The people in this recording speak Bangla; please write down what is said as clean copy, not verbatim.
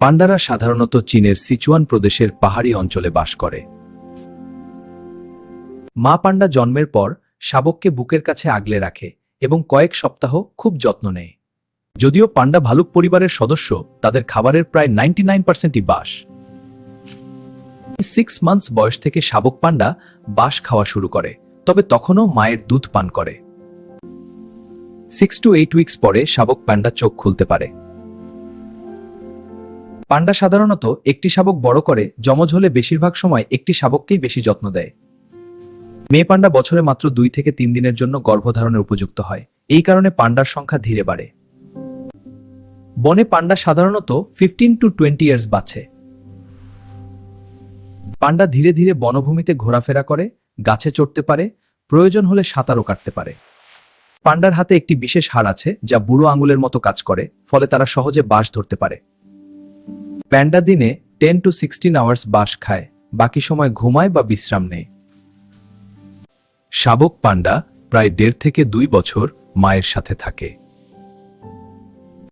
পান্ডারা সাধারণত চীনের সিচুয়ান প্রদেশের পাহাড়ি অঞ্চলে বাস করে। মা পান্ডা জন্মের পর শাবককে বুকের কাছে আগলে রাখে এবং কয়েক সপ্তাহ খুব যত্ন নেয়। যদিও পান্ডা ভালুক পরিবারের সদস্য, তাদের খাবারের প্রায় 99%ই বাঁশ। 6 মান্থস বয়স থেকে শাবক পান্ডা বাঁশ খাওয়া শুরু করে, তবে তখনও মায়ের দুধ পান করে। 6 to 8 উইকস পরে শাবক পান্ডা চোখ খুলতে পারে। পান্ডা সাধারণত একটি শাবক বড় করে, যমজ হলে বেশিরভাগ সময় একটি শাবককেই বেশি যত্ন দেয়। মেয়ে পান্ডা বছরে মাত্র 2 থেকে 3 দিনের জন্য গর্ভধারণের উপযুক্ত হয়, এই কারণে পান্ডার সংখ্যা ধীরে বাড়ে। বনে পান্ডা সাধারণত 15 to 20 ইয়ার্স বাঁচে। পান্ডা ধীরে ধীরে বনভূমিতে ঘোরাফেরা করে, গাছে চড়তে পারে, প্রয়োজন হলে সাঁতারও কাটতে পারে। পান্ডার হাতে একটি বিশেষ হাড় আছে যা বুড়ো আঙুলের মতো কাজ করে, ফলে তারা সহজে বাঁশ ধরতে পারে। প্যান্ডা দিনে 10 to 16 আওয়ার্স বাঁশ খায়, বাকি সময় ঘুমায় বা বিশ্রাম নেয়। শাবক পান্ডা প্রায় 1.5 থেকে 2 বছর মায়ের সাথে থাকে।